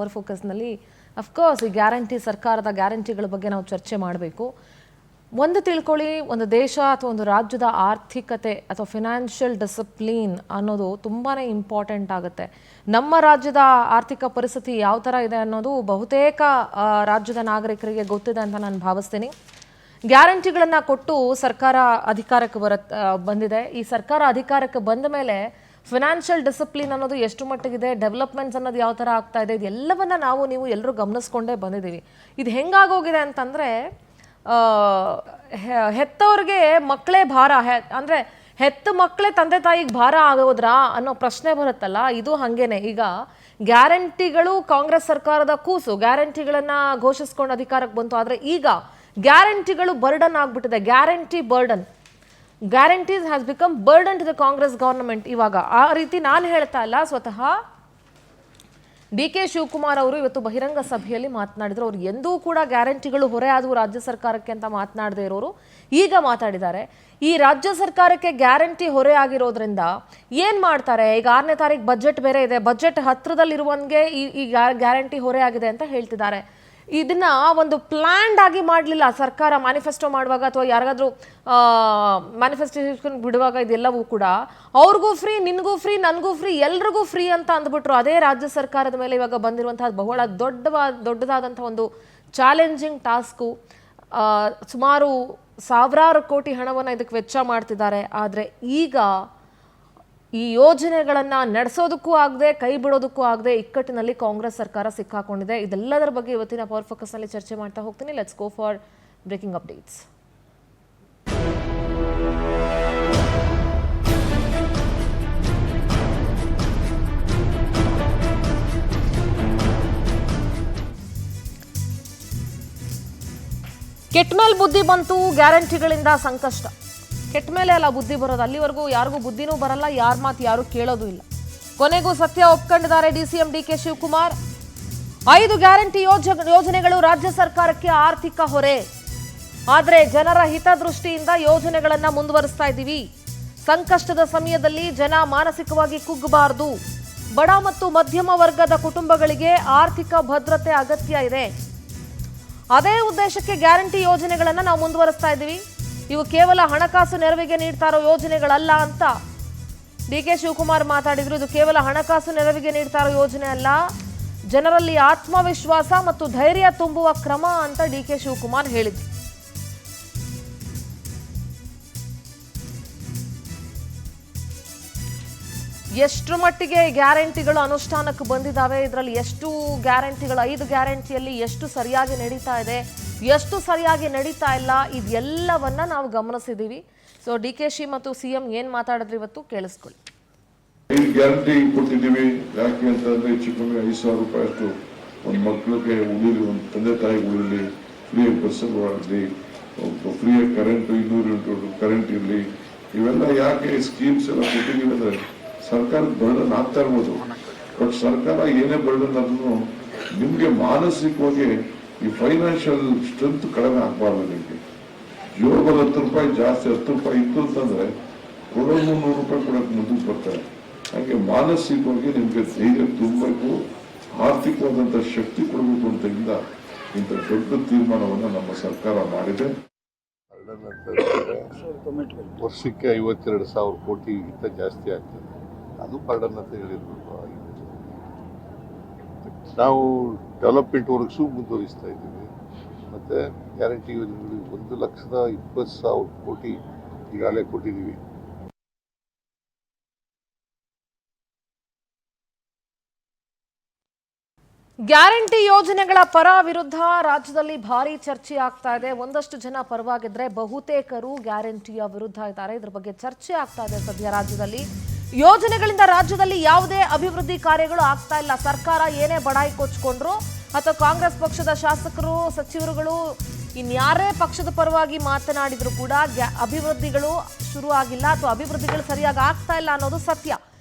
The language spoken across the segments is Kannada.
ಅವರ್ ಫೋಕಸ್ನಲ್ಲಿ ಅಫ್ಕೋರ್ಸ್ ಈ ಗ್ಯಾರಂಟಿ ಸರ್ಕಾರದ ಗ್ಯಾರಂಟಿಗಳ ಬಗ್ಗೆ ನಾವು ಚರ್ಚೆ ಮಾಡಬೇಕು. ಒಂದು ತಿಳ್ಕೊಳ್ಳಿ, ಒಂದು ದೇಶ ಅಥವಾ ಒಂದು ರಾಜ್ಯದ ಆರ್ಥಿಕತೆ ಅಥವಾ ಫಿನಾನ್ಷಿಯಲ್ ಡಿಸಿಪ್ಲಿನ್ ಅನ್ನೋದು ತುಂಬಾ ಇಂಪಾರ್ಟೆಂಟ್ ಆಗುತ್ತೆ. ನಮ್ಮ ರಾಜ್ಯದ ಆರ್ಥಿಕ ಪರಿಸ್ಥಿತಿ ಯಾವ ಥರ ಇದೆ ಅನ್ನೋದು ಬಹುತೇಕ ರಾಜ್ಯದ ನಾಗರಿಕರಿಗೆ ಗೊತ್ತಿದೆ ಅಂತ ನಾನು ಭಾವಿಸ್ತೀನಿ. ಗ್ಯಾರಂಟಿಗಳನ್ನು ಕೊಟ್ಟು ಸರ್ಕಾರ ಅಧಿಕಾರಕ್ಕೆ ಬಂದಿದೆ. ಈ ಸರ್ಕಾರ ಅಧಿಕಾರಕ್ಕೆ ಬಂದ ಮೇಲೆ ಫಿನಾನ್ಷಿಯಲ್ ಡಿಸಿಪ್ಲಿನ್ ಅನ್ನೋದು ಎಷ್ಟು ಮಟ್ಟಿಗಿದೆ, ಡೆವಲಪ್ಮೆಂಟ್ಸ್ ಅನ್ನೋದು ಯಾವ ಥರ ಆಗ್ತಾ ಇದೆ, ಇದೆಲ್ಲವನ್ನ ನೀವು ಎಲ್ಲರೂ ಗಮನಿಸ್ಕೊಂಡೇ ಬಂದಿದ್ದೀವಿ. ಇದು ಹೆಂಗಾಗೋಗಿದೆ ಅಂತಂದರೆ, ಹೆತ್ತವ್ರಿಗೆ ಮಕ್ಕಳೇ ಭಾರ, ಅಂದರೆ ಹೆತ್ತ ಮಕ್ಕಳೇ ತಂದೆ ತಾಯಿಗೆ ಭಾರ ಆಗೋದ್ರಾ ಅನ್ನೋ ಪ್ರಶ್ನೆ ಬರುತ್ತಲ್ಲ, ಇದು ಹಾಗೇನೆ. ಈಗ ಗ್ಯಾರಂಟಿಗಳು ಕಾಂಗ್ರೆಸ್ ಸರ್ಕಾರದ ಕೂಸು, ಗ್ಯಾರಂಟಿಗಳನ್ನು ಘೋಷಿಸ್ಕೊಂಡು ಅಧಿಕಾರಕ್ಕೆ ಬಂತು. ಆದರೆ ಈಗ ಗ್ಯಾರಂಟಿಗಳು ಬರ್ಡನ್ ಆಗ್ಬಿಟ್ಟಿದೆ. Guarantee burden, guarantees has become burden to the Congress government. ಇವಾಗ ಆ ರೀತಿ ನಾನು ಹೇಳ್ತಾ ಇಲ್ಲ, ಸ್ವತಃ ಡಿ.ಕೆ. ಶಿವಕುಮಾರ್ ಅವರು ಇವತ್ತು ಬಹಿರಂಗ ಸಭೆಯಲ್ಲಿ ಮಾತನಾಡಿದ್ರು. ಅವ್ರು ಎಂದೂ ಕೂಡ ಗ್ಯಾರಂಟಿಗಳು ಹೊರೆ ಆದವು ರಾಜ್ಯ ಸರ್ಕಾರಕ್ಕೆ ಅಂತ ಮಾತನಾಡದೇ ಇರೋರು ಈಗ ಮಾತಾಡಿದ್ದಾರೆ. ಈ ರಾಜ್ಯ ಸರ್ಕಾರಕ್ಕೆ ಗ್ಯಾರಂಟಿ ಹೊರೆ ಆಗಿರೋದ್ರಿಂದ ಏನು ಮಾಡ್ತಾರೆ, ಈಗ 6ನೇ ತಾರೀಕು ಬಜೆಟ್ ಬೇರೆ ಇದೆ, ಬಜೆಟ್ ಹತ್ರದಲ್ಲಿರುವಂಗೆ ಈ ಗ್ಯಾರಂಟಿ ಹೊರೆ ಆಗಿದೆ ಅಂತ ಹೇಳ್ತಿದ್ದಾರೆ. ಇದನ್ನ ಒಂದು ಪ್ಲಾನ್ಡ್ ಆಗಿ ಮಾಡಲಿಲ್ಲ ಸರ್ಕಾರ. ಮ್ಯಾನಿಫೆಸ್ಟೋ ಮಾಡುವಾಗ ಅಥವಾ ಯಾರಿಗಾದ್ರೂ ಮ್ಯಾನಿಫೆಸ್ಟೇಷನ್ ಬಿಡುವಾಗ ಇದೆಲ್ಲವೂ ಕೂಡ ಅವ್ರಿಗೂ ಫ್ರೀ, ನಿನಗೂ ಫ್ರೀ, ನನಗೂ ಫ್ರೀ, ಎಲ್ರಿಗೂ ಫ್ರೀ ಅಂತ ಅಂದ್ಬಿಟ್ರು. ಅದೇ ರಾಜ್ಯ ಸರ್ಕಾರದ ಮೇಲೆ ಇವಾಗ ಬಂದಿರುವಂತಹ ಬಹಳ ದೊಡ್ಡದಾದಂಥ ಒಂದು ಚಾಲೆಂಜಿಂಗ್ ಟಾಸ್ಕು. ಸುಮಾರು ಸಾವಿರಾರು ಕೋಟಿ ಹಣವನ್ನು ಇದಕ್ಕೆ ವೆಚ್ಚ ಮಾಡ್ತಿದ್ದಾರೆ. ಆದರೆ ಈಗ ಈ ಯೋಜನೆಗಳನ್ನು ನಡೆಸೋದಕ್ಕೂ ಆಗದೆ, ಕೈ ಬಿಡೋದಕ್ಕೂ ಆಗದೆ ಇಕ್ಕಟ್ಟಿನಲ್ಲಿ ಕಾಂಗ್ರೆಸ್ ಸರ್ಕಾರ ಸಿಕ್ಕಾಕೊಂಡಿದೆ. ಇದೆಲ್ಲದರ ಬಗ್ಗೆ ಇವತ್ತಿನ ಪವರ್ ಫೋಕಸ್ನಲ್ಲಿ ಚರ್ಚೆ ಮಾಡ್ತಾ ಹೋಗ್ತೀನಿ. Let's go for breaking updates. ಕೆಟ್ಮೇಲೆ ಬುದ್ಧಿ ಬಂತು, ಗ್ಯಾರಂಟಿಗಳಿಂದ ಸಂಕಷ್ಟ. ಕೆಟ್ಟ ಮೇಲೆ ಅಲ್ಲ ಬುದ್ಧಿ ಬರೋದು, ಅಲ್ಲಿವರೆಗೂ ಯಾರಿಗೂ ಬುದ್ಧಿನೂ ಬರಲ್ಲ, ಯಾರ ಮಾತು ಯಾರು ಕೇಳೋದು ಇಲ್ಲ. ಕೊನೆಗೂ ಸತ್ಯ ಒಪ್ಕೊಂಡಿದ್ದಾರೆ ಡಿಸಿಎಂ ಡಿ.ಕೆ. ಶಿವಕುಮಾರ್. 5 ಗ್ಯಾರಂಟಿ ಯೋಜನೆಗಳು ರಾಜ್ಯ ಸರ್ಕಾರಕ್ಕೆ ಆರ್ಥಿಕ ಹೊರೆ, ಆದರೆ ಜನರ ಹಿತದೃಷ್ಟಿಯಿಂದ ಯೋಜನೆಗಳನ್ನ ಮುಂದುವರಿಸ್ತಾ ಇದ್ದೀವಿ. ಸಂಕಷ್ಟದ ಸಮಯದಲ್ಲಿ ಜನ ಮಾನಸಿಕವಾಗಿ ಕುಗ್ಗಬಾರದು. ಬಡ ಮತ್ತು ಮಧ್ಯಮ ವರ್ಗದ ಕುಟುಂಬಗಳಿಗೆ ಆರ್ಥಿಕ ಭದ್ರತೆ ಅಗತ್ಯ ಇದೆ. ಅದೇ ಉದ್ದೇಶಕ್ಕೆ ಗ್ಯಾರಂಟಿ ಯೋಜನೆಗಳನ್ನ ನಾವು ಮುಂದುವರಿಸ್ತಾ ಇದ್ದೀವಿ. ಇವು ಕೇವಲ ಹಣಕಾಸು ನೆರವಿಗೆ ನೀಡ್ತಾ ಇರೋ ಯೋಜನೆಗಳಲ್ಲ ಅಂತ ಡಿ.ಕೆ. ಶಿವಕುಮಾರ್ ಮಾತಾಡಿದ್ರು. ಇದು ಕೇವಲ ಹಣಕಾಸು ನೆರವಿಗೆ ನೀಡ್ತಾ ಇರೋ ಯೋಜನೆ ಅಲ್ಲ, ಜನರಲ್ಲಿ ಆತ್ಮವಿಶ್ವಾಸ ಮತ್ತು ಧೈರ್ಯ ತುಂಬುವ ಕ್ರಮ ಅಂತ ಡಿ.ಕೆ. ಶಿವಕುಮಾರ್ ಹೇಳಿದ್ರು. ಎಷ್ಟು ಮಟ್ಟಿಗೆ ಗ್ಯಾರಂಟಿಗಳು ಅನುಷ್ಠಾನಕ್ಕೆ ಬಂದಿದ್ದಾವೆ, ಇದರಲ್ಲಿ ಎಷ್ಟು ಗ್ಯಾರಂಟಿಗಳು, 5 ಗ್ಯಾರಂಟಿಯಲ್ಲಿ ಎಷ್ಟು ಸರಿಯಾಗಿ ನಡೀತಾ ಇದೆ, ಎಷ್ಟು ಸರಿಯಾಗಿ ನಡೀತಾ ಇಲ್ಲ, ಇದೆಲ್ಲವನ್ನ ನಾವು ಗಮನಿಸಿದ್ದೀವಿ. ಸೊ ಡಿ.ಕೆ.ಶಿ ಮತ್ತು ಸಿಎಂ ಏನ್ ಮಾತಾಡಿದ್ರು ಇವತ್ತು ಕೇಳಿಸ್ಕೊಳ್ಳಿ. 5 ಗ್ಯಾರಂಟಿ ಕೊಟ್ಟಿದ್ದೀವಿ. ಯಾಕೆ ಅಂತಂದ್ರೆ ಚಿಕ್ಕಮ್ಮೆ 5,000 ರೂಪಾಯಿ ಅಷ್ಟು ಒಂದು ಮಕ್ಕಳಿಗೆ ಉಳಿಲಿ, ಒಂದು ತಂದೆ ತಾಯಿಗೆ ಉಳಿಲಿ, ಫ್ರೀ ಬಸ್ ಆಗಲಿ, ಫ್ರೀ ಕರೆಂಟ್ 200 ಯೂನಿಟ್ ಕರೆಂಟ್ ಇರಲಿ, ಇವೆಲ್ಲ ಯಾಕೆ ಸ್ಕೀಮ್ಸ್ ಎಲ್ಲ ಕೊಟ್ಟಿದ್ದೀವಿ ಅಂದ್ರೆ ಸರ್ಕಾರದ ಬರ್ಡನ್ ಆಗ್ತಾ ಇರ್ಬೋದು. ಬಟ್ ಸರ್ಕಾರ ಏನೇ ಬರ್ಡನ್ ಆದ್ರೂ ನಿಮ್ಗೆ ಮಾನಸಿಕವಾಗಿ ಈ ಫೈನಾನ್ಷಿಯಲ್ ಸ್ಟ್ರೆಂತ್ ಕಡಿಮೆ ಆಗ್ಬಾರ್ದು. ನಿಮ್ಗೆ ಜೋಬಲ್ಲಿ 10 ರೂಪಾಯಿ ಜಾಸ್ತಿ, 10 ರೂಪಾಯಿ ಇತ್ತು ಅಂತಂದ್ರೆ ಕೊಡೋ 100 ರೂಪಾಯಿ ಕೊಡೋಕೆ ಮುಂದಕ್ಕೆ ಬರ್ತಾರೆ. ಹಾಗೆ ಮಾನಸಿಕವಾಗಿ ನಿಮ್ಗೆ ಧೈರ್ಯ ತುಂಬಬೇಕು, ಆರ್ಥಿಕವಾದಂತ ಶಕ್ತಿ ಕೊಡಬೇಕು ಅಂತ ಇಂಥ ದೊಡ್ಡ ತೀರ್ಮಾನವನ್ನ ನಮ್ಮ ಸರ್ಕಾರ ಮಾಡಿದೆ. ವರ್ಷಕ್ಕೆ 52,000 ಕೋಟಿಗಿಂತ ಜಾಸ್ತಿ ಆಗ್ತದೆ. ಅದು ಬರ್ಡನ್ ಅಂತ ಹೇಳಿರ್ಬೇಕು. ನಾವು ಡೆವಲಪ್ಮೆಂಟ್ ವರ್ಕ್ಸು ಮುಂದುವರಿಸ್ತಾ ಇದ್ದೀವಿ. ಮತ್ತು ಗ್ಯಾರಂಟಿ ಯೋಜನೆಗಳು 1,20,000 ಕೋಟಿ ಈಗಾಗಲೇ ಕೊಟ್ಟಿದ್ದೀವಿ. ಗ್ಯಾರಂಟಿ ಯೋಜನೆಗಳ ಪರ ವಿರುದ್ಧ ರಾಜ್ಯದಲ್ಲಿ ಭಾರಿ ಚರ್ಚೆ ಆಗ್ತಾ ಇದೆ. ಒಂದಷ್ಟು ಜನ ಪರವಾಗಿದ್ರೆ ಬಹುತೇಕರು ಗ್ಯಾರಂಟಿಯ ವಿರುದ್ಧ ಇದ್ದಾರೆ. ಇದ್ರ ಬಗ್ಗೆ ಚರ್ಚೆ ಆಗ್ತಾ ಇದೆ ಸದ್ಯ ರಾಜ್ಯದಲ್ಲಿ. ಯೋಜನೆಗಳಿಂದ ರಾಜ್ಯದಲ್ಲಿ ಯಾವುದೇ ಅಭಿವೃದ್ಧಿ ಕಾರ್ಯಗಳು ಆಗ್ತಾ ಇಲ್ಲ. ಸರ್ಕಾರ ಏನೇ ಬಡಾಯಿ ಕೊಚ್ಕೊಂಡ್ರು ಅಥವಾ ಕಾಂಗ್ರೆಸ್ ಪಕ್ಷದ ಶಾಸಕರು, ಸಚಿವರುಗಳು, ಇನ್ಯಾರೇ ಪಕ್ಷದ ಪರವಾಗಿ ಮಾತನಾಡಿದ್ರು ಕೂಡ ಅಭಿವೃದ್ಧಿಗಳು ಶುರು ಆಗಿಲ್ಲ ಅಥವಾ ಅಭಿವೃದ್ಧಿಗಳು ಸರಿಯಾಗಿ ಆಗ್ತಾ ಇಲ್ಲ ಅನ್ನೋದು ಸತ್ಯ.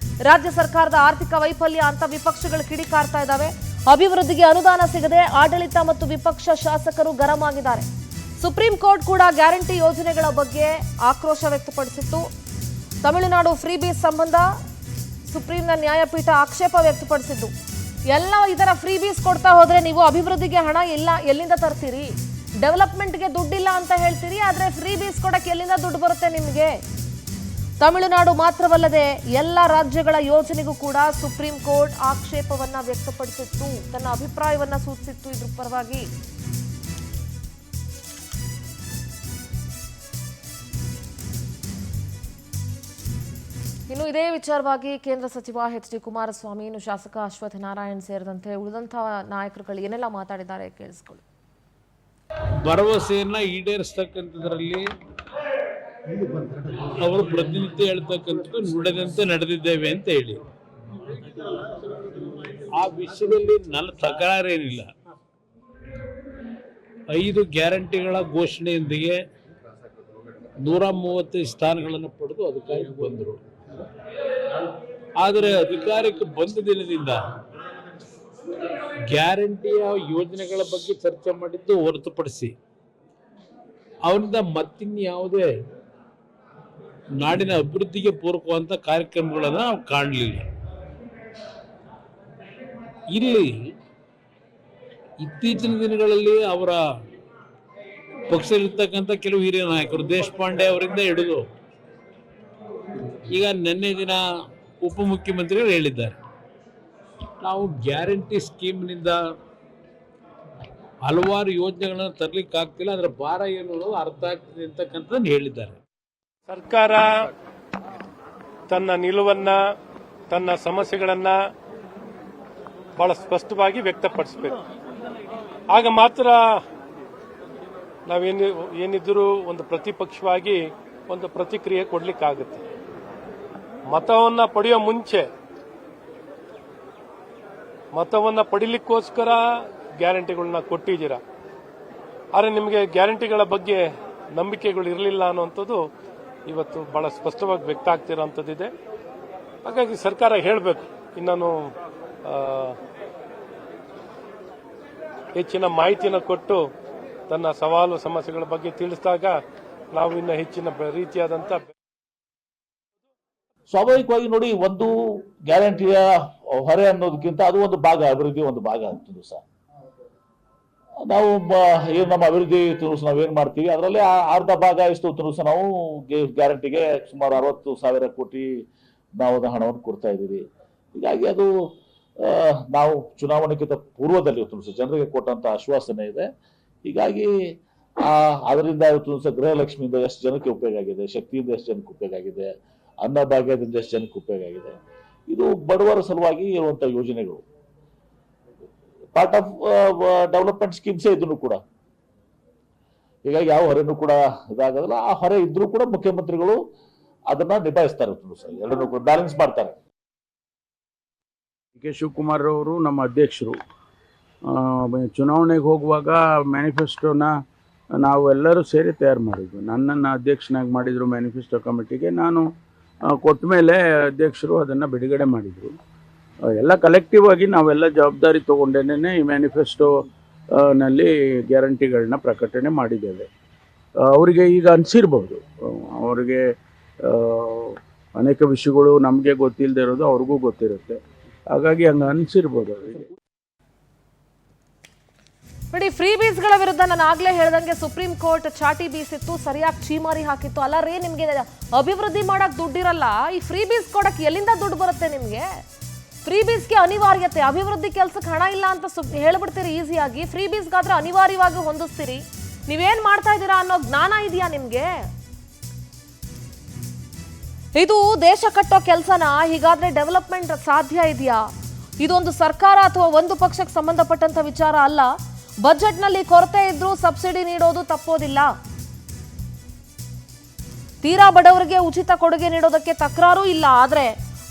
ರಾಜ್ಯ ಸರ್ಕಾರದ ಆರ್ಥಿಕ ವೈಫಲ್ಯ ಅಂತ ವಿಪಕ್ಷಗಳು ಕಿಡಿಕಾರ್ತಾ ಇದ್ದಾವೆ. ಅಭಿವೃದ್ಧಿಗೆ ಅನುದಾನ ಸಿಗದೆ ಆಡಳಿತ ಮತ್ತು ವಿಪಕ್ಷ ಶಾಸಕರು ಗರಂ ಆಗಿದ್ದಾರೆ. ಸುಪ್ರೀಂ ಕೋರ್ಟ್ ಕೂಡ ಗ್ಯಾರಂಟಿ ಯೋಜನೆಗಳ ಬಗ್ಗೆ ಆಕ್ರೋಶ ವ್ಯಕ್ತಪಡಿಸಿತ್ತು. ತಮಿಳುನಾಡು ಫ್ರೀ ಬೀಸ್ ಸಂಬಂಧ ಸುಪ್ರೀಂನ ನ್ಯಾಯಪೀಠ ಆಕ್ಷೇಪ ವ್ಯಕ್ತಪಡಿಸಿದ್ದು. ಎಲ್ಲ ಇದರ ಫ್ರೀ ಬೀಸ್ ಕೊಡ್ತಾ ಹೋದ್ರೆ ನೀವು ಅಭಿವೃದ್ಧಿಗೆ ಹಣ ಎಲ್ಲಿಂದ ತರ್ತೀರಿ? ಡೆವಲಪ್ಮೆಂಟ್ಗೆ ದುಡ್ಡಿಲ್ಲ ಅಂತ ಹೇಳ್ತೀರಿ, ಆದ್ರೆ ಫ್ರೀ ಬೀಸ್ ಕೊಡಕ್ಕೆ ಎಲ್ಲಿಂದ ದುಡ್ಡು ಬರುತ್ತೆ ನಿಮಗೆ? ತಮಿಳುನಾಡು ಮಾತ್ರವಲ್ಲದೆ ಎಲ್ಲ ರಾಜ್ಯಗಳ ಯೋಜನೆಗೂ ಕೂಡ ಸುಪ್ರೀಂ ಕೋರ್ಟ್ ಆಕ್ಷೇಪವನ್ನ ವ್ಯಕ್ತಪಡಿಸಿತ್ತು, ತನ್ನ ಅಭಿಪ್ರಾಯವನ್ನ ಸೂಚಿಸಿತ್ತು ಇದ್ರ ಪರವಾಗಿ. ಇನ್ನು ಇದೇ ವಿಚಾರವಾಗಿ ಕೇಂದ್ರ ಸಚಿವ ಎಚ್ ಡಿ ಕುಮಾರಸ್ವಾಮಿ, ಇನ್ನು ಶಾಸಕ ಅಶ್ವಥ್ ನಾರಾಯಣ್ ಸೇರಿದಂತೆ ಉಳಿದಂತಹ ನಾಯಕರುಗಳು ಏನೆಲ್ಲ ಮಾತಾಡಿದ್ದಾರೆ ಕೇಳಿಸ್ಕೊಳ್ಳಿ. ಭರವಸೆಯನ್ನ ಈಡೇರಿಸ್ತಕ್ಕಂಥದ್ರಲ್ಲಿ ಅವರು ಪ್ರತಿನಿತ್ಯ ಹೇಳ್ತಕ್ಕಂಥದ್ದು ನುಡಿದಂತೆ ನಡೆದಿದ್ದೇವೆ ಅಂತ ಹೇಳಿ, ಆ ವಿಷಯದಲ್ಲಿ ನನ್ನ ತಕರಾರೇನಿಲ್ಲ. 5 ಗ್ಯಾರಂಟಿಗಳ ಘೋಷಣೆಯೊಂದಿಗೆ 135 ಸ್ಥಾನಗಳನ್ನು ಪಡೆದು ಅಧಿಕಾರಕ್ಕೆ ಬಂದರು. ಆದರೆ ಅಧಿಕಾರಕ್ಕೆ ಬಂದ ದಿನದಿಂದ ಗ್ಯಾರಂಟಿಯ ಯೋಜನೆಗಳ ಬಗ್ಗೆ ಚರ್ಚೆ ಮಾಡಿದ್ದು ಹೊರತುಪಡಿಸಿ ಅವರಿಂದ ಮತ್ತಿನ್ಯಾವುದೇ ನಾಡಿನ ಅಭಿವೃದ್ಧಿಗೆ ಪೂರಕವಾದಂಥ ಕಾರ್ಯಕ್ರಮಗಳನ್ನು ನಾವು ಕಾಣಲಿಲ್ಲ. ಇಲ್ಲಿ ಇತ್ತೀಚಿನ ದಿನಗಳಲ್ಲಿ ಅವರ ಪಕ್ಷದಲ್ಲಿರ್ತಕ್ಕಂಥ ಕೆಲವು ಹಿರಿಯ ನಾಯಕರು, ದೇಶಪಾಂಡೆ ಅವರಿಂದ ಹಿಡಿದು ಈಗ ನಿನ್ನೆ ದಿನ ಉಪಮುಖ್ಯಮಂತ್ರಿಗಳು ಹೇಳಿದ್ದಾರೆ, ನಾವು ಗ್ಯಾರಂಟಿ ಸ್ಕೀಮ್ನಿಂದ ಹಲವಾರು ಯೋಜನೆಗಳನ್ನು ತರಲಿಕ್ಕೆ ಆಗ್ತಿಲ್ಲ, ಅದರ ಭಾರ ಏನು ಅನ್ನೋದು ಅರ್ಥ ಆಗ್ತಿದೆ ಅಂತಕ್ಕಂಥದ್ದನ್ನು ಹೇಳಿದ್ದಾರೆ. ಸರ್ಕಾರ ತನ್ನ ನಿಲುವನ್ನ, ತನ್ನ ಸಮಸ್ಯೆಗಳನ್ನ ಬಹಳ ಸ್ಪಷ್ಟವಾಗಿ ವ್ಯಕ್ತಪಡಿಸಬೇಕು. ಆಗ ಮಾತ್ರ ಏನಿದ್ರೂ ಒಂದು ಪ್ರತಿಪಕ್ಷವಾಗಿ ಒಂದು ಪ್ರತಿಕ್ರಿಯೆ ಕೊಡ್ಲಿಕ್ಕಾಗುತ್ತೆ. ಮತವನ್ನ ಪಡೆಯೋ ಮುಂಚೆ ಮತವನ್ನ ಪಡಿಲಿಕ್ಕೋಸ್ಕರ ಗ್ಯಾರಂಟಿಗಳನ್ನ ಕೊಟ್ಟಿದ್ದೀರಾ, ಆದರೆ ನಿಮಗೆ ಗ್ಯಾರಂಟಿಗಳ ಬಗ್ಗೆ ನಂಬಿಕೆಗಳು ಇರಲಿಲ್ಲ ಅನ್ನುವಂಥದ್ದು ಇವತ್ತು ಬಹಳ ಸ್ಪಷ್ಟವಾಗಿ ವ್ಯಕ್ತ ಆಗ್ತಿರೋಂಥದ್ದಿದೆ. ಹಾಗಾಗಿ ಸರ್ಕಾರ ಹೇಳಬೇಕು, ಇನ್ನೂ ಹೆಚ್ಚಿನ ಮಾಹಿತಿಯನ್ನು ಕೊಟ್ಟು ತನ್ನ ಸವಾಲು ಸಮಸ್ಯೆಗಳ ಬಗ್ಗೆ ತಿಳಿಸಿದಾಗ ನಾವು ಇನ್ನು ಹೆಚ್ಚಿನ ರೀತಿಯಾದಂಥ ಸ್ವಾಭಾವಿಕವಾಗಿ ನೋಡಿ, ಒಂದು ಗ್ಯಾರಂಟಿಯ ಹೊರೆ ಅನ್ನೋದಕ್ಕಿಂತ ಅದು ಒಂದು ಭಾಗ, ಅಭಿವೃದ್ಧಿ ಒಂದು ಭಾಗ ಅಂತಂದು ಸಹ ನಾವು ಏನು ನಮ್ಮ ಅಭಿವೃದ್ಧಿ ತುಣುಸು ನಾವೇನ್ ಮಾಡ್ತೀವಿ ಅದರಲ್ಲಿ ಅರ್ಧ ಭಾಗ ಎಷ್ಟು ತುಣುಸು ನಾವು ಗ್ಯಾರಂಟಿಗೆ ಸುಮಾರು 60,000 ಕೋಟಿ ನಾವು ಹಣವನ್ನು ಕೊಡ್ತಾ ಇದ್ದೀವಿ. ಹೀಗಾಗಿ ಅದು ನಾವು ಚುನಾವಣೆಗಿಂತ ಪೂರ್ವದಲ್ಲಿ ತುಣುಸು ಜನರಿಗೆ ಕೊಟ್ಟಂತ ಆಶ್ವಾಸನೆ ಇದೆ. ಹೀಗಾಗಿ ಅದರಿಂದ ತುಣುಸು ಗೃಹಲಕ್ಷ್ಮಿಯಿಂದ ಎಷ್ಟು ಜನಕ್ಕೆ ಉಪಯೋಗ ಆಗಿದೆ, ಶಕ್ತಿಯಿಂದ ಎಷ್ಟು ಜನಕ್ಕೆ ಉಪಯೋಗ ಆಗಿದೆ, ಅನ್ನಭಾಗ್ಯದಿಂದ ಎಷ್ಟು ಜನಕ್ಕೆ ಉಪಯೋಗ ಆಗಿದೆ. ಇದು ಬಡವರ ಸಲುವಾಗಿ ಇರುವಂತಹ ಯೋಜನೆಗಳು, ಪಾರ್ಟ್ ಆಫ್ ಡೆವಲಪ್ಮೆಂಟ್ ಸ್ಕೀಮ್ಸೇ ಇದನ್ನು ಕೂಡ. ಹೀಗಾಗಿ ಯಾವ ಹೊರೆನೂ ಕೂಡ ಇದಾಗೋದಿಲ್ಲ. ಆ ಹೊರೆ ಇದ್ರೂ ಕೂಡ ಮುಖ್ಯಮಂತ್ರಿಗಳು ಅದನ್ನ ನಿಭಾಯಿಸ್ತಾರೆ, ಎರಡನ್ನೂ ಕೂಡ ಬ್ಯಾಲೆನ್ಸ್ ಮಾಡ್ತಾರೆ. ಕೆ ಶಿವಕುಮಾರ್ ಅವರು ನಮ್ಮ ಅಧ್ಯಕ್ಷರು. ಚುನಾವಣೆಗೆ ಹೋಗುವಾಗ ಮ್ಯಾನಿಫೆಸ್ಟೋನ ನಾವೆಲ್ಲರೂ ಸೇರಿ ತಯಾರು ಮಾಡಿದ್ವಿ. ನನ್ನನ್ನು ಅಧ್ಯಕ್ಷನಾಗಿ ಮಾಡಿದರು ಮ್ಯಾನಿಫೆಸ್ಟೋ ಕಮಿಟಿಗೆ. ನಾನು ಕೊಟ್ಟ ಮೇಲೆ ಅಧ್ಯಕ್ಷರು ಅದನ್ನು ಬಿಡುಗಡೆ ಮಾಡಿದರು. ಎಲ್ಲ ಕಲೆಕ್ಟಿವ್ ಆಗಿ ನಾವೆಲ್ಲ ಜವಾಬ್ದಾರಿ ತೊಗೊಂಡೇನೆ ಈ ಮ್ಯಾನಿಫೆಸ್ಟೋನಲ್ಲಿ ಗ್ಯಾರಂಟಿಗಳನ್ನ ಪ್ರಕಟಣೆ ಮಾಡಿದ್ದೇವೆ. ಅವರಿಗೆ ಈಗ ಅನಿಸಿರ್ಬೋದು, ಅವರಿಗೆ ಅನೇಕ ವಿಷಯಗಳು ನಮಗೆ ಗೊತ್ತಿಲ್ಲದೆ ಇರೋದು ಅವ್ರಿಗೂ ಗೊತ್ತಿರುತ್ತೆ. ಹಾಗಾಗಿ ಹಂಗೆ ಅನಿಸಿರ್ಬೋದು ಅವರಿಗೆ. ನೋಡಿ, ಫ್ರೀ ಬೀಸ್ಗಳ ವಿರುದ್ಧ ನಾನು ಆಗ್ಲೇ ಹೇಳ್ದಂಗೆ ಸುಪ್ರೀಂ ಕೋರ್ಟ್ ಚಾಟಿ ಬೀಸಿತ್ತು, ಸರಿಯಾಗಿ ಚೀಮಾರಿ ಹಾಕಿತ್ತು. ಅಲ್ಲ ರೀ, ನಿಮ್ಗೆ ಅಭಿವೃದ್ಧಿ ಮಾಡಕ್ ದುಡ್ಡಿರಲ್ಲ, ಈ ಫ್ರೀ ಬೀಸ್ ಕೊಡಕ್ ಎಲ್ಲಿಂದ ದುಡ್ಡು ಬರುತ್ತೆ ನಿಮ್ಗೆ? ಫ್ರೀ ಬೀಸ್ಗೆ ಅನಿವಾರ್ಯತೆ, ಅಭಿವೃದ್ಧಿ ಕೆಲ್ಸಕ್ಕೆ ಹಣ ಇಲ್ಲ ಅಂತ ಹೇಳ್ಬಿಡ್ತೀರಿ ಈಸಿಯಾಗಿ. ಫ್ರೀ ಬೀಸ್ಗಾದ್ರೆ ಅನಿವಾರ್ಯವಾಗಿ ಹೊಂದಿಸ್ತೀರಿ. ನೀವೇನ್ ಮಾಡ್ತಾ ಇದ್ದೀರಾ ಅನ್ನೋ ಜ್ಞಾನ ಇದೆಯಾ ನಿಮ್ಗೆ? ಇದು ದೇಶ ಕಟ್ಟೋ ಕೆಲ್ಸನ? ಹೀಗಾದ್ರೆ ಡೆವಲಪ್ಮೆಂಟ್ ಸಾಧ್ಯ ಇದೆಯಾ? ಇದೊಂದು ಸರ್ಕಾರ ಅಥವಾ ಒಂದು ಪಕ್ಷಕ್ಕೆ ಸಂಬಂಧಪಟ್ಟಂತ ವಿಚಾರ ಅಲ್ಲ. ಬಜೆಟ್ನಲ್ಲಿ ಕೊರತೆ ಇದ್ರೂ ಸಬ್ಸಿಡಿ ನೀಡೋದು ತಪ್ಪೋದಿಲ್ಲ. ತೀರಾ ಬಡವರಿಗೆ ಉಚಿತ ಕೊಡುಗೆ ನೀಡೋದಕ್ಕೆ ತಕರಾರು ಇಲ್ಲ. ಆದ್ರೆ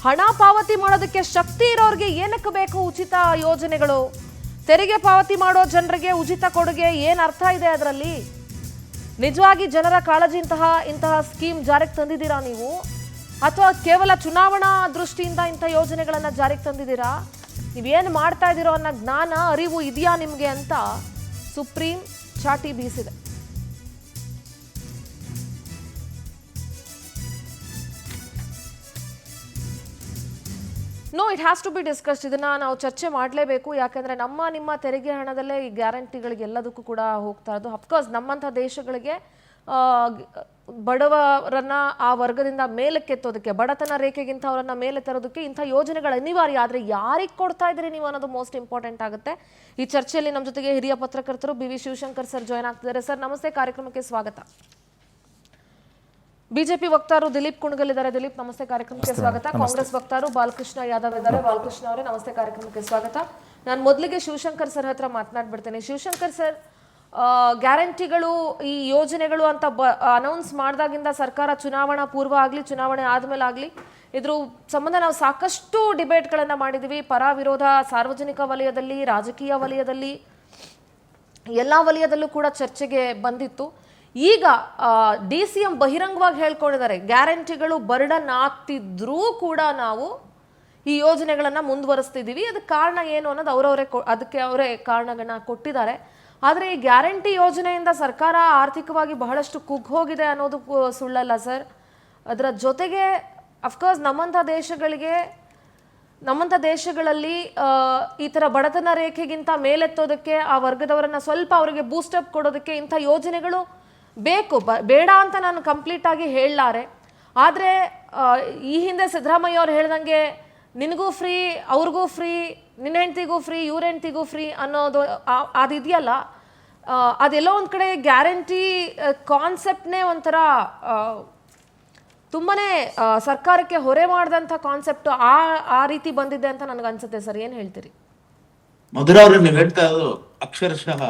ಹಣ ಪಾವತಿ ಮಾಡೋದಕ್ಕೆ ಶಕ್ತಿ ಇರೋರಿಗೆ ಏನಕ್ಕೆ ಬೇಕು ಉಚಿತ ಯೋಜನೆಗಳು? ತೆರಿಗೆ ಪಾವತಿ ಮಾಡೋ ಜನರಿಗೆ ಉಚಿತ ಕೊಡುಗೆ ಏನ್ ಅರ್ಥ ಇದೆ ಅದರಲ್ಲಿ? ನಿಜವಾಗಿ ಜನರ ಕಾಳಜಿ ಇಂತಹ ಸ್ಕೀಮ್ ಜಾರಿಗೆ ತಂದಿದ್ದೀರಾ ನೀವು, ಅಥವಾ ಕೇವಲ ಚುನಾವಣಾ ದೃಷ್ಟಿಯಿಂದ ಇಂಥ ಯೋಜನೆಗಳನ್ನ ಜಾರಿಗೆ ತಂದಿದ್ದೀರಾ? ನೀವೇನು ಮಾಡ್ತಾ ಇದ್ದೀರೋ ಅನ್ನೋ ಜ್ಞಾನ, ಅರಿವು ಇದೆಯಾ ನಿಮಗೆ ಅಂತ ಸುಪ್ರೀಂ ಚಾಟಿ ಬೀಸಿದೆ. No, it has to be discussed. ಇದನ್ನ ನಾವು ಚರ್ಚೆ ಮಾಡಲೇಬೇಕು. ಯಾಕಂದ್ರೆ ನಿಮ್ಮ ತೆರಿಗೆ ಹಣದಲ್ಲೇ ಈ ಗ್ಯಾರಂಟಿಗಳಿಗೆ ಎಲ್ಲದಕ್ಕೂ ಕೂಡ ಹೋಗ್ತಾ ಇರೋದು. ಅಫ್ಕೋರ್ಸ್ ನಮ್ಮಂಥ ದೇಶಗಳಿಗೆ ಬಡವರನ್ನ ಆ ವರ್ಗದಿಂದ ಮೇಲಕ್ಕೆತ್ತೋದಕ್ಕೆ, ಬಡತನ ರೇಖೆಗಿಂತ ಅವರನ್ನ ಮೇಲೆ ತರೋದಕ್ಕೆ ಇಂಥ ಯೋಜನೆಗಳು ಅನಿವಾರ್ಯ. ಆದರೆ ಯಾರಿಗೆ ಕೊಡ್ತಾ ಇದ್ರಿ ನೀವು ಅನ್ನೋದು ಮೋಸ್ಟ್ ಇಂಪಾರ್ಟೆಂಟ್ ಆಗುತ್ತೆ. ಈ ಚರ್ಚೆಯಲ್ಲಿ ನಮ್ಮ ಜೊತೆಗೆ ಹಿರಿಯ ಪತ್ರಕರ್ತರು BV ಶಿವಶಂಕರ್ ಸರ್ ಜಾಯ್ನ್ ಆಗ್ತಿದ್ದಾರೆ. ಸರ್ ನಮಸ್ತೆ, ಕಾರ್ಯಕ್ರಮಕ್ಕೆ ಸ್ವಾಗತ. ಬಿಜೆಪಿ ವಕ್ತಾರರು ದಿಲೀಪ್ ಕುಣಗಲ್ ಇದ್ದಾರೆ. ದಿಲೀಪ್ ನಮಸ್ತೆ, ಕಾರ್ಯಕ್ರಮಕ್ಕೆ ಸ್ವಾಗತ. ಕಾಂಗ್ರೆಸ್ ವಕ್ತಾರರು ಬಾಲಕೃಷ್ಣ ಯಾದವ್ ಇದ್ದಾರೆ. ಬಾಲಕೃಷ್ಣ ಅವರೇ ನಮಸ್ತೆ, ಕಾರ್ಯಕ್ರಮಕ್ಕೆ ಸ್ವಾಗತ. ನಾನು ಮೊದಲಿಗೆ ಶಿವಶಂಕರ್ ಸರ್ ಹತ್ರ ಮಾತನಾಡ್ಬಿಡ್ತೇನೆ. ಶಿವಶಂಕರ್ ಸರ್, ಗ್ಯಾರಂಟಿಗಳು, ಈ ಯೋಜನೆಗಳು ಅಂತ ಅನೌನ್ಸ್ ಮಾಡಿದಾಗಿಂದ ಸರ್ಕಾರ ಚುನಾವಣಾ ಪೂರ್ವ ಆಗಲಿ ಚುನಾವಣೆ ಆದಮೇಲೆ ಆಗಲಿ ಇದ್ರ ಸಂಬಂಧ ನಾವು ಸಾಕಷ್ಟು ಡಿಬೇಟ್ಗಳನ್ನು ಮಾಡಿದ್ದೀವಿ. ಪರ ವಿರೋಧ, ಸಾರ್ವಜನಿಕ ವಲಯದಲ್ಲಿ, ರಾಜಕೀಯ ವಲಯದಲ್ಲಿ, ಎಲ್ಲ ವಲಯದಲ್ಲೂ ಕೂಡ ಚರ್ಚೆಗೆ ಬಂದಿತ್ತು. ಈಗ DCM ಬಹಿರಂಗವಾಗಿ ಹೇಳ್ಕೊಂಡಿದ್ದಾರೆ, ಗ್ಯಾರಂಟಿಗಳು ಬರ್ಡನ್ ಆಗ್ತಿದ್ರೂ ಕೂಡ ನಾವು ಈ ಯೋಜನೆಗಳನ್ನು ಮುಂದುವರಿಸ್ತಿದ್ದೀವಿ. ಅದಕ್ಕೆ ಕಾರಣ ಏನು ಅನ್ನೋದು ಅದಕ್ಕೆ ಅವರೇ ಕಾರಣಗಳನ್ನ ಕೊಟ್ಟಿದ್ದಾರೆ. ಆದರೆ ಈ ಗ್ಯಾರಂಟಿ ಯೋಜನೆಯಿಂದ ಸರ್ಕಾರ ಆರ್ಥಿಕವಾಗಿ ಬಹಳಷ್ಟು ಕುಗ್ಗೋಗಿದೆ ಅನ್ನೋದು ಸುಳ್ಳಲ್ಲ ಸರ್. ಅದರ ಜೊತೆಗೆ ಅಫ್ಕೋರ್ಸ್ ನಮ್ಮಂಥ ದೇಶಗಳಲ್ಲಿ ಈ ಥರ ಬಡತನ ರೇಖೆಗಿಂತ ಮೇಲೆತ್ತೋದಕ್ಕೆ, ಆ ವರ್ಗದವರನ್ನು ಸ್ವಲ್ಪ ಅವರಿಗೆ ಬೂಸ್ಟಪ್ ಕೊಡೋದಕ್ಕೆ ಇಂಥ ಯೋಜನೆಗಳು ಬೇಕು. ಬೇಡ ಅಂತ ನಾನು ಕಂಪ್ಲೀಟ್ ಆಗಿ ಹೇಳಲಾರೆ. ಆದರೆ ಈ ಹಿಂದೆ ಸಿದ್ದರಾಮಯ್ಯ ಅವ್ರು ಹೇಳ್ದಂಗೆ ನಿನಗೂ ಫ್ರೀ, ಅವ್ರಿಗೂ ಫ್ರೀ, ನಿನ್ನ ಹೆಂಡ್ತಿಗೂ ಫ್ರೀ, ಇವ್ರ ಹೆಂಡ್ತಿಗೂ ಫ್ರೀ ಅನ್ನೋದು ಅದಿದೆಯಲ್ಲ, ಅದೆಲ್ಲೋ ಒಂದು ಕಡೆ ಗ್ಯಾರಂಟಿ ಕಾನ್ಸೆಪ್ಟ್ನೇ ಒಂಥರ ತುಂಬಾನೇ ಸರ್ಕಾರಕ್ಕೆ ಹೊರೆ ಮಾಡಿದಂಥ ಕಾನ್ಸೆಪ್ಟ್ ಆ ರೀತಿ ಬಂದಿದೆ ಅಂತ ನನಗೆ ಅನ್ಸುತ್ತೆ ಸರ್. ಏನು ಹೇಳ್ತೀರಿ? ಮಧುರ ಅವರು ನೀವು ಹೇಳ್ತಾ ಇರೋದು ಅಕ್ಷರಶಃ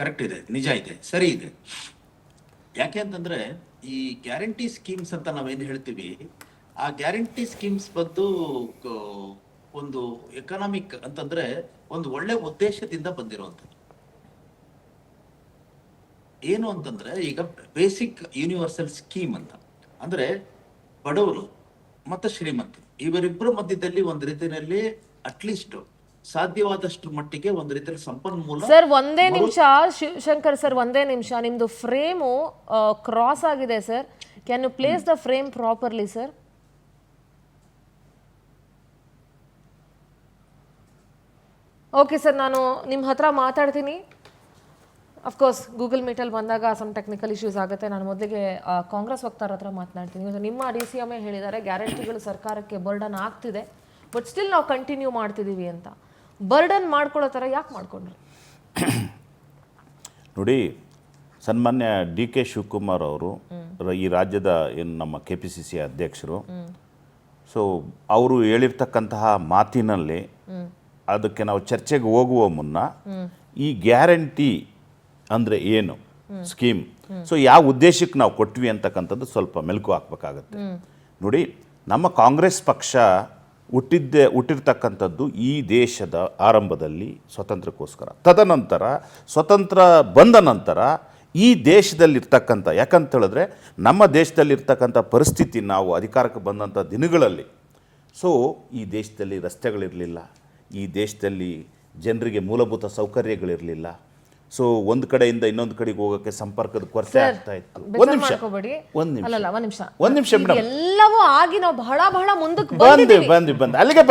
ಕರೆಕ್ಟ್ ಇದೆ, ನಿಜ ಇದೆ, ಸರಿ ಇದೆ. ಯಾಕೆ ಅಂತಂದ್ರೆ ಈ ಗ್ಯಾರಂಟಿ ಸ್ಕೀಮ್ಸ್ ಅಂತ ನಾವೇನು ಹೇಳ್ತೀವಿ, ಆ ಗ್ಯಾರಂಟಿ ಸ್ಕೀಮ್ಸ್ ಬಂದು ಒಂದು ಎಕನಾಮಿಕ್ ಅಂತಂದ್ರೆ ಒಂದು ಒಳ್ಳೆ ಉದ್ದೇಶದಿಂದ ಬಂದಿರುವಂಥದ್ದು. ಏನು ಅಂತಂದ್ರೆ ಈಗ ಬೇಸಿಕ್ ಯೂನಿವರ್ಸಲ್ ಸ್ಕೀಮ್ ಅಂತ ಅಂದ್ರೆ ಬಡವರು ಮತ್ತು ಶ್ರೀಮಂತರು ಇವರಿಬ್ಬರ ಮಧ್ಯದಲ್ಲಿ ಒಂದು ರೀತಿಯಲ್ಲಿ ಅಟ್ಲೀಸ್ಟ್ ಸಾಧ್ಯವಾದಷ್ಟು ಮಟ್ಟಿಗೆ ಒಂದು ರೀತಿಯಲ್ಲಿ ಸಂಪನ್ಮೂಲ. ಸರ್ ಒಂದೇ ನಿಮಿಷ ಶಿವಶಂಕರ್ ಸರ್, ಒಂದೇ ನಿಮಿಷ. ನಿಮ್ದು ಫ್ರೇಮು ಕ್ರಾಸ್ ಆಗಿದೆ sir. Can you place the frame properly sir? Okay sir, ನಾನು ನಿಮ್ಮ ಹತ್ರ ಮಾತಾಡ್ತೀನಿ. ಅಫ್ಕೋರ್ಸ್ ಗೂಗಲ್ ಮೀಟಲ್ಲಿ ಬಂದಾಗ ಸಮ್ ಟೆಕ್ನಿಕಲ್ ಇಶ್ಯೂಸ್ ಆಗುತ್ತೆ. ನಾನು ಮೊದಲಿಗೆ ಕಾಂಗ್ರೆಸ್ ವಕ್ತಾರ ಹತ್ರ ಮಾತನಾಡ್ತೀನಿ. ನಿಮ್ಮ DCM ಹೇಳಿದ್ದಾರೆ ಗ್ಯಾರಂಟಿಗಳು ಸರ್ಕಾರಕ್ಕೆ ಬರ್ಡನ್ ಆಗ್ತಿದೆ, ಬಟ್ ಸ್ಟಿಲ್ ನಾವು ಕಂಟಿನ್ಯೂ ಮಾಡ್ತಿದ್ದೀವಿ ಅಂತ. ಬರ್ಡನ್ ಮಾಡ್ಕೊಳ್ಳೋ ಥರ ಯಾಕೆ ಮಾಡ್ಕೊಂಡ್ರಿ? ನೋಡಿ, ಸನ್ಮಾನ್ಯ DK ಶಿವಕುಮಾರ್ ಅವರು ಈ ರಾಜ್ಯದ ಏನು ನಮ್ಮ KPCC ಅಧ್ಯಕ್ಷರು, ಸೊ ಅವರು ಹೇಳಿರ್ತಕ್ಕಂತಹ ಮಾತಿನಲ್ಲಿ ಅದಕ್ಕೆ ನಾವು ಚರ್ಚೆಗೆ ಹೋಗುವ ಮುನ್ನ ಈ ಗ್ಯಾರಂಟಿ ಅಂದರೆ ಏನು ಸ್ಕೀಮ್, ಸೊ ಯಾವ ಉದ್ದೇಶಕ್ಕೆ ನಾವು ಕೊಟ್ವಿ ಅಂತಕ್ಕಂಥದ್ದು ಸ್ವಲ್ಪ ಮೆಲುಕು ಹಾಕಬೇಕಾಗತ್ತೆ. ನೋಡಿ, ನಮ್ಮ ಕಾಂಗ್ರೆಸ್ ಪಕ್ಷ ಹುಟ್ಟಿರ್ತಕ್ಕಂಥದ್ದು ಈ ದೇಶದ ಆರಂಭದಲ್ಲಿ ಸ್ವತಂತ್ರಕ್ಕೋಸ್ಕರ. ತದನಂತರ ಸ್ವತಂತ್ರ ಬಂದ ನಂತರ ಈ ದೇಶದಲ್ಲಿರ್ತಕ್ಕಂಥ, ಯಾಕಂತ ಹೇಳಿದ್ರೆ ನಮ್ಮ ದೇಶದಲ್ಲಿರ್ತಕ್ಕಂಥ ಪರಿಸ್ಥಿತಿ, ನಾವು ಅಧಿಕಾರಕ್ಕೆ ಬಂದಂಥ ದಿನಗಳಲ್ಲಿ ಸೊ ಈ ದೇಶದಲ್ಲಿ ರಸ್ತೆಗಳಿರಲಿಲ್ಲ, ಈ ದೇಶದಲ್ಲಿ ಜನರಿಗೆ ಮೂಲಭೂತ ಸೌಕರ್ಯಗಳಿರಲಿಲ್ಲ. ಸೊ ಒಂದು ಕಡೆಯಿಂದ ಇನ್ನೊಂದು ಕಡೆಗೆ ಹೋಗೋಕ್ಕೆ ಸಂಪರ್ಕದ ಕೊರತೆ ಆಗ್ತಾ ಇತ್ತು. ಒಂದು ನಿಮಿಷ ಮೇಡಮ್, ಎಲ್ಲವೂ ಆಗಿ ನಾವು ಬಹಳ ಬಹಳ ಮುಂದಕ್ಕೆ ಬಂದು ಅಲ್ಲಿಗೆ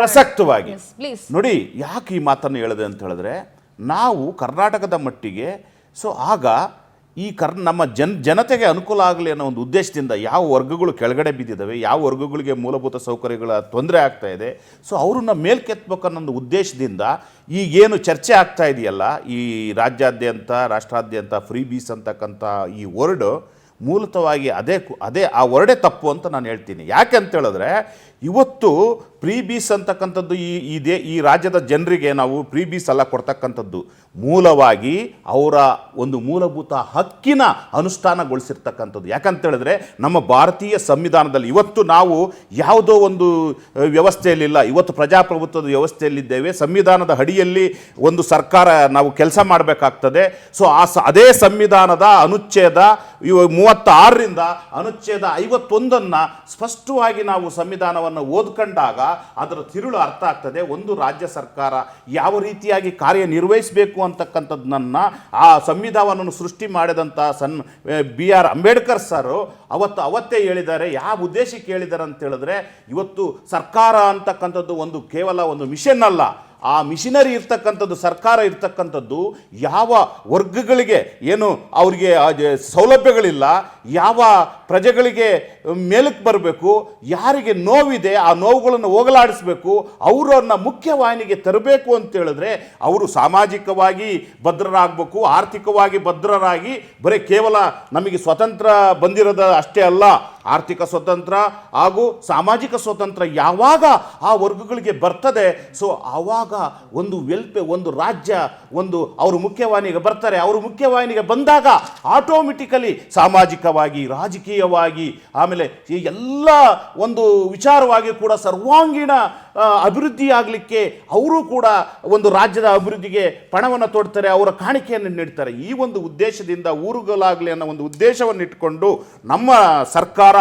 ಪ್ರಸಕ್ತವಾಗಿ ನೋಡಿ ಯಾಕೆ ಈ ಮಾತನ್ನು ಹೇಳಿದೆ ಅಂತ ಹೇಳಿದ್ರೆ, ನಾವು ಕರ್ನಾಟಕದ ಮಟ್ಟಿಗೆ ಸೊ ಆಗ ಈ ನಮ್ಮ ಜನತೆಗೆ ಅನುಕೂಲ ಆಗಲಿ ಅನ್ನೋ ಒಂದು ಉದ್ದೇಶದಿಂದ ಯಾವ ವರ್ಗಗಳು ಕೆಳಗಡೆ ಬಿದ್ದಿದ್ದಾವೆ, ಯಾವ ವರ್ಗಗಳಿಗೆ ಮೂಲಭೂತ ಸೌಕರ್ಯಗಳ ತೊಂದರೆ ಆಗ್ತಾ ಇದೆ, ಸೊ ಅವ್ರನ್ನ ಮೇಲ್ಕೆತ್ತಬೇಕು ಅನ್ನೋ ಒಂದು ಉದ್ದೇಶದಿಂದ ಈಗೇನು ಚರ್ಚೆ ಆಗ್ತಾ ಇದೆಯಲ್ಲ, ಈ ರಾಜ್ಯಾದ್ಯಂತ ರಾಷ್ಟ್ರಾದ್ಯಂತ ಫ್ರೀ ಬೀಸ್ ಅಂತಕ್ಕಂಥ ಈ ವರ್ಡ್ ಮೂಲತಃವಾಗಿ ಅದೇ ಆ ವರ್ಡೇ ತಪ್ಪು ಅಂತ ನಾನು ಹೇಳ್ತೀನಿ. ಯಾಕೆ ಅಂತ ಹೇಳಿದ್ರೆ, ಇವತ್ತು ಫ್ರೀ ಬೀಸ್ ಅಂತಕ್ಕಂಥದ್ದು ಈ ರಾಜ್ಯದ ಜನರಿಗೆ ನಾವು ಫ್ರೀ ಬೀಸ್ ಎಲ್ಲ ಕೊಡ್ತಕ್ಕಂಥದ್ದು ಮೂಲವಾಗಿ ಅವರ ಒಂದು ಮೂಲಭೂತ ಹಕ್ಕಿನ ಅನುಷ್ಠಾನಗೊಳಿಸಿರ್ತಕ್ಕಂಥದ್ದು. ಯಾಕಂತ ಹೇಳಿದ್ರೆ ನಮ್ಮ ಭಾರತೀಯ ಸಂವಿಧಾನದಲ್ಲಿ ಇವತ್ತು ನಾವು ಯಾವುದೋ ಒಂದು ವ್ಯವಸ್ಥೆಯಲ್ಲಿಲ್ಲ, ಇವತ್ತು ಪ್ರಜಾಪ್ರಭುತ್ವದ ವ್ಯವಸ್ಥೆಯಲ್ಲಿದ್ದೇವೆ. ಸಂವಿಧಾನದ ಅಡಿಯಲ್ಲಿ ಒಂದು ಸರ್ಕಾರ ನಾವು ಕೆಲಸ ಮಾಡಬೇಕಾಗ್ತದೆ. ಸೊ ಅದೇ ಸಂವಿಧಾನದ ಅನುಚ್ಛೇದ 36ರಿಂದ ಅನುಚ್ಛೇದ 51 ಸ್ಪಷ್ಟವಾಗಿ ನಾವು ಸಂವಿಧಾನವನ್ನು ಓದ್ಕೊಂಡಾಗ ಅದರ ತಿರುಳು ಅರ್ಥ ಆಗ್ತದೆ. ಒಂದು ರಾಜ್ಯ ಸರ್ಕಾರ ಯಾವ ರೀತಿಯಾಗಿ ಕಾರ್ಯನಿರ್ವಹಿಸಬೇಕು ಅಂತಕ್ಕಂಥದ್ದನ್ನ ಆ ಸಂವಿಧಾನವನ್ನು ಸೃಷ್ಟಿ ಮಾಡಿದಂಥ BR ಅಂಬೇಡ್ಕರ್ ಸರ್ ಅವತ್ತೇ ಹೇಳಿದ್ದಾರೆ. ಯಾವ ಉದ್ದೇಶಕ್ಕೆ ಹೇಳಿದ್ದಾರೆ ಅಂತ ಹೇಳಿದ್ರೆ, ಇವತ್ತು ಸರ್ಕಾರ ಅಂತಕ್ಕಂಥದ್ದು ಒಂದು ಕೇವಲ ಒಂದು ಮಿಷನ್ ಅಲ್ಲ, ಆ ಮಿಷನರಿ ಇರ್ತಕ್ಕಂಥದ್ದು, ಸರ್ಕಾರ ಇರ್ತಕ್ಕಂಥದ್ದು ಯಾವ ವರ್ಗಗಳಿಗೆ ಏನು ಅವರಿಗೆ ಸೌಲಭ್ಯಗಳಿಲ್ಲ, ಯಾವ ಪ್ರಜೆಗಳಿಗೆ ಮೇಲಕ್ಕೆ ಬರಬೇಕು, ಯಾರಿಗೆ ನೋವಿದೆ ಆ ನೋವುಗಳನ್ನು ಹೋಗಲಾಡಿಸಬೇಕು, ಅವರನ್ನು ಮುಖ್ಯವಾಹಿನಿಗೆ ತರಬೇಕು ಅಂತ ಹೇಳಿದ್ರೆ ಅವರು ಸಾಮಾಜಿಕವಾಗಿ ಭದ್ರರಾಗಬೇಕು, ಆರ್ಥಿಕವಾಗಿ ಭದ್ರರಾಗಿ ಬರೀ ಕೇವಲ ನಮಗೆ ಸ್ವತಂತ್ರ ಬಂದಿರೋದ ಅಷ್ಟೇ ಅಲ್ಲ, ಆರ್ಥಿಕ ಸ್ವತಂತ್ರ ಹಾಗೂ ಸಾಮಾಜಿಕ ಸ್ವತಂತ್ರ ಯಾವಾಗ ಆ ವರ್ಗಗಳಿಗೆ ಬರ್ತದೆ, ಸೊ ಆವಾಗ ಒಂದು ರಾಜ್ಯ ಅವರು ಮುಖ್ಯವಾಹಿನಿಗೆ ಬರ್ತಾರೆ. ಅವರು ಮುಖ್ಯವಾಹಿನಿಗೆ ಬಂದಾಗ ಆಟೋಮೆಟಿಕಲಿ ಸಾಮಾಜಿಕವಾಗಿ, ರಾಜಕೀಯವಾಗಿ, ಆಮೇಲೆ ಈ ಎಲ್ಲ ಒಂದು ವಿಚಾರವಾಗಿ ಕೂಡ ಸರ್ವಾಂಗೀಣ ಅಭಿವೃದ್ಧಿ ಆಗಲಿಕ್ಕೆ ಅವರು ಕೂಡ ಒಂದು ರಾಜ್ಯದ ಅಭಿವೃದ್ಧಿಗೆ ಪಣವನ್ನು ತೊಡ್ತಾರೆ, ಅವರ ಕಾಣಿಕೆಯನ್ನು ನೀಡ್ತಾರೆ. ಈ ಒಂದು ಉದ್ದೇಶದಿಂದ ಊರುಗಳಾಗಲಿ ಅನ್ನೋ ಒಂದು ಉದ್ದೇಶವನ್ನು ಇಟ್ಕೊಂಡು ನಮ್ಮ ಸರ್ಕಾರ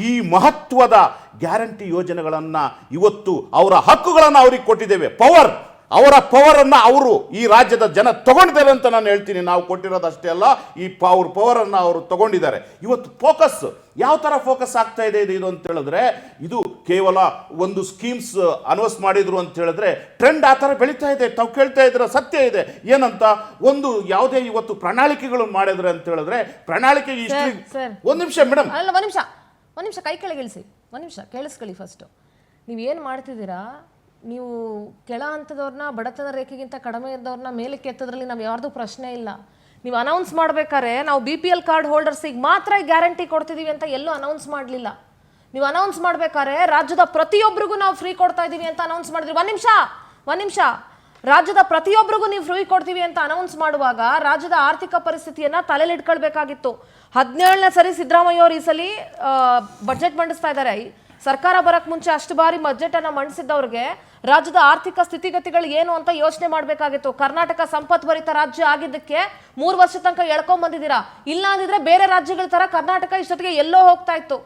ಈ ಮಹತ್ವದ ಗ್ಯಾರಂಟಿ ಯೋಜನೆಗಳನ್ನು ಇವತ್ತು ಅವರ ಹಕ್ಕುಗಳನ್ನು ಅವರಿಗೆ ಕೊಟ್ಟಿದ್ದೇವೆ. ಅವರ ಪವರನ್ನು ಅವರು ಈ ರಾಜ್ಯದ ಜನ ತಗೊಂಡಿದ್ದಾರೆ ಅಂತ ನಾನು ಹೇಳ್ತೀನಿ. ನಾವು ಕೊಟ್ಟಿರೋದಷ್ಟೇ ಅಲ್ಲ, ಈ ಪವರನ್ನು ಅವರು ತಗೊಂಡಿದ್ದಾರೆ. ಇವತ್ತು ಫೋಕಸ್ ಯಾವ ಥರ ಫೋಕಸ್ ಆಗ್ತಾ ಇದೆ ಇದು ಅಂತ ಹೇಳಿದ್ರೆ, ಇದು ಕೇವಲ ಒಂದು ಸ್ಕೀಮ್ಸ್ ಅನೌನ್ಸ್ ಮಾಡಿದ್ರು ಅಂತ ಹೇಳಿದ್ರೆ ಟ್ರೆಂಡ್ ಆ ಥರ ಬೆಳೀತಾ ಇದೆ. ತಾವು ಕೇಳ್ತಾ ಇದ್ರೆ ಸತ್ಯ ಇದೆ. ಏನಂತ ಒಂದು ಯಾವುದೇ ಇವತ್ತು ಪ್ರಣಾಳಿಕೆಗಳು ಮಾಡಿದ್ರೆ ಅಂತ ಹೇಳಿದ್ರೆ, ಪ್ರಣಾಳಿಕೆ ಒಂದು ನಿಮಿಷ ಮೇಡಮ್, ಅಲ್ಲ ಒಂದು ನಿಮಿಷ ಕೈ ಕೆಳಗಿಳಿಸಿ, ಒಂದು ನಿಮಿಷ ಕೇಳಿಸ್ಕೊಳ್ಳಿ. ಫಸ್ಟು ನೀವೇನು ಮಾಡ್ತಿದ್ದೀರಾ, ನೀವು ಕೆಳ ಹಂತದವ್ರನ್ನ, ಬಡತನ ರೇಖೆಗಿಂತ ಕಡಿಮೆ ಇದ್ದವ್ರನ್ನ ಮೇಲಕ್ಕೆ ಎತ್ತದ್ರಲ್ಲಿ ನಾವು ಯಾರ್ದು ಪ್ರಶ್ನೆ ಇಲ್ಲ. ನೀವು ಅನೌನ್ಸ್ ಮಾಡ್ಬೇಕಾದ್ರೆ ನಾವು BPL ಕಾರ್ಡ್ ಹೋಲ್ಡರ್ಸಿಗೆ ಮಾತ್ರ ಗ್ಯಾರಂಟಿ ಕೊಡ್ತಿದ್ದೀವಿ ಅಂತ ಎಲ್ಲೂ ಅನೌನ್ಸ್ ಮಾಡಲಿಲ್ಲ. ನೀವು ಅನೌನ್ಸ್ ಮಾಡ್ಬೇಕಾದ್ರೆ ರಾಜ್ಯದ ಪ್ರತಿಯೊಬ್ಬರಿಗೂ ನಾವು ಫ್ರೀ ಕೊಡ್ತಾ ಇದ್ದೀವಿ ಅಂತ ಅನೌನ್ಸ್ ಮಾಡಿದ್ರಿ. ಒಂದು ನಿಮಿಷ ರಾಜ್ಯದ ಪ್ರತಿಯೊಬ್ಬರಿಗೂ ನೀವು ಫ್ರೀ ಕೊಡ್ತೀವಿ ಅಂತ ಅನೌನ್ಸ್ ಮಾಡುವಾಗ ರಾಜ್ಯದ ಆರ್ಥಿಕ ಪರಿಸ್ಥಿತಿಯನ್ನ ತಲೆಯಲ್ಲಿ ಇಟ್ಕೊಳ್ಬೇಕಾಗಿತ್ತು. 17ನೇ ಸರಿ ಸಿದ್ದರಾಮಯ್ಯ ಅವರು ಈ ಸಲ ಬಜೆಟ್ ಮಂಡಿಸ್ತಾ ಇದ್ದಾರೆ. ಸರ್ಕಾರ ಬರಕ್ ಮುಂಚೆ ಅಷ್ಟು ಬಾರಿ ಬಜೆಟ್ ಅನ್ನ ಮಂಡಿಸಿದ್ದವ್ರಿಗೆ ರಾಜ್ಯದ ಆರ್ಥಿಕ ಸ್ಥಿತಿಗತಿಗಳು ಏನು ಅಂತ ಯೋಚನೆ ಮಾಡಬೇಕಾಗಿತ್ತು. ಕರ್ನಾಟಕ ಸಂಪತ್ಭರಿತ ರಾಜ್ಯ ಆಗಿದ್ದಕ್ಕೆ 3 ವರ್ಷ ತನಕ ಎಳ್ಕೊಂಡ್ ಬಂದಿದ್ದೀರಾ. ಇಲ್ಲ ಅಂದಿದ್ರೆ ಬೇರೆ ರಾಜ್ಯಗಳ ತರ ಕರ್ನಾಟಕ ಇಷ್ಟೊತ್ತಿಗೆ ಎಲ್ಲೋ ಹೋಗ್ತಾ ಇತ್ತು.